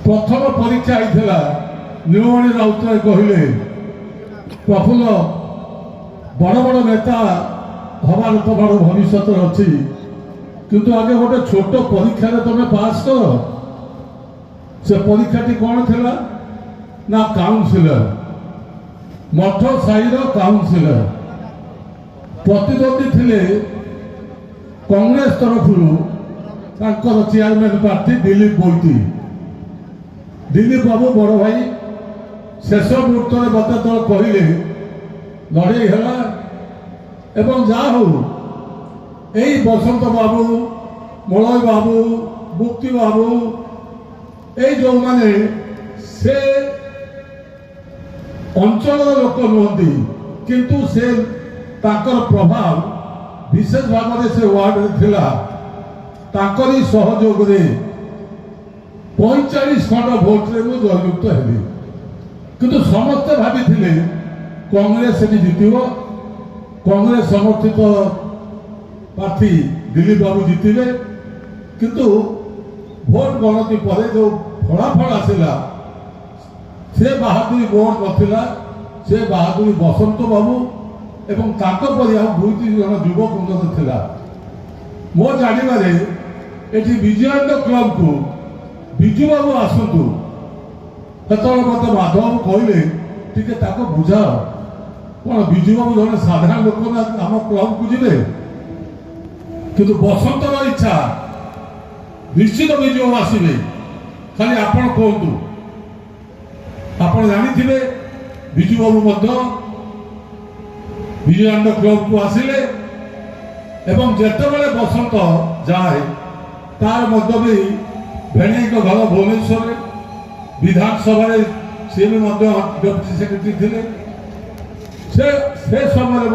प्रथम परीक्षा आईला नीलमणि राउतराय कहले प्रफुल्ल बड़ बड़ नेता हमार तुम्हार भविष्य अच्छी किंतु आगे गोटे छोट परीक्षा तुम पास कर से परीक्षाटी कौन थिला ना काउंसिलर मठ साईर काउंसिलर प्रतिद्वंदी थिले कांग्रेस तरफ चेयरमैन प्रार्थी दिलीप बोईती। दिलीप बाबू बड़ भाई शेष मुहूर्त में मत तो कहले लड़े है जा हो यही बसंत बाबू मलय बाबू मुक्ति बाबू ये जो माने से अंचल लोक नुहति किंतु से ताकर प्रभाव विशेष भाव में से वार्ड में थिला ताकरी सहयोग रे 45 खंड भोट रे जययुक्त हेली किंतु समस्ते भाभी कांग्रेस जीतब कांग्रेस समर्थित प्रार्थी दिलीप बाबू जीतबे किंतु भोट गणति पर जो फलाफल आसला से बहादुरी बोर्ड नथिला से बहादुरी बसंत बाबू एवं दुई तीन जन युवक थिला। मो जानवे ये विजयानंद क्लब को विजु बाबू आसतु से मत माधव कहले टे बुझा कौन विजु बाबू जन साधारण लोक ना आम क्लब को जी किंतु बसंतर इच्छा निश्चित विजु बाबू आसवे खाली आपण कहतु आप जानी विजु बाबू विजयानंद क्लब को आसिले एवं जेतेबेले बसंत जाए तार मध्य भी भेणी घर भुवनेश्वर विधानसभा सी भी डेप्यूटी सेक्रेटरी थे से समय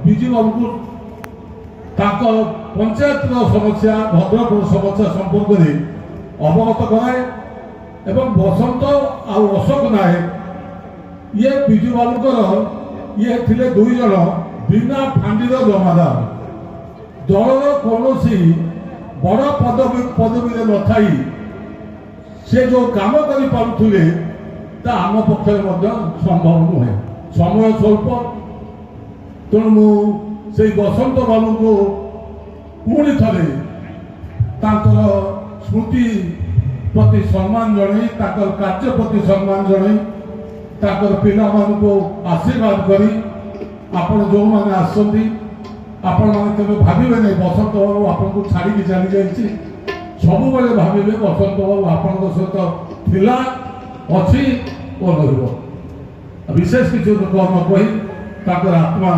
विजु बाबू को पंचायत समस्या भद्रक समस्या संपर्क में अवगत कराए एवं बसंत आ अशोक नायक ये विजु बाबूर ये थिले दुई जन बिना फांडीर जमादार दलर कौन बड़ पदवी न थी से जो काम करुले आम पक्ष संभव नुहे समय स्वल्प तेणु से बसंत बाबू को पुणी थे स्मृति प्रति सम्मान जन कार्य प्रति सम्मान जन पिला को आशीर्वाद करी आपण जो मैंने आसती आपण मैंने भावे नहीं बसंत बाबू आपको छाड़ी चली जाइए सब बड़े भावे बसंत बाबू आपण सहित थिला अच्छी और रही विशेष किसी कम कही आत्मा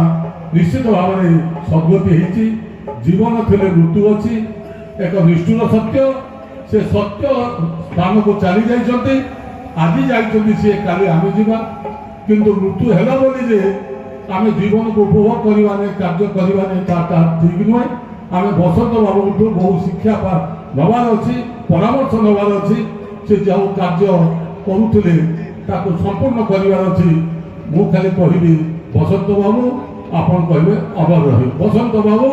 निश्चित भाव में सद्गति होती जीवन थे मृत्यु अच्छी एक निष्ठुर सत्य से सत्य स्थान को चली जाइए आज जाइए सी काली आम जा किंतु मृत्यु है बोली आम जीवन को उपभोग करवाने कार्य करवाने ठीक नुहे आम बसंत बाबू बहु शिक्षा नवार अच्छी परामर्श नवार अच्छी से जो कार्य करुले संपूर्ण करार अच्छी मु खाली कहबी बसंत बाबू आप कहे अमर रही बसंत बाबू।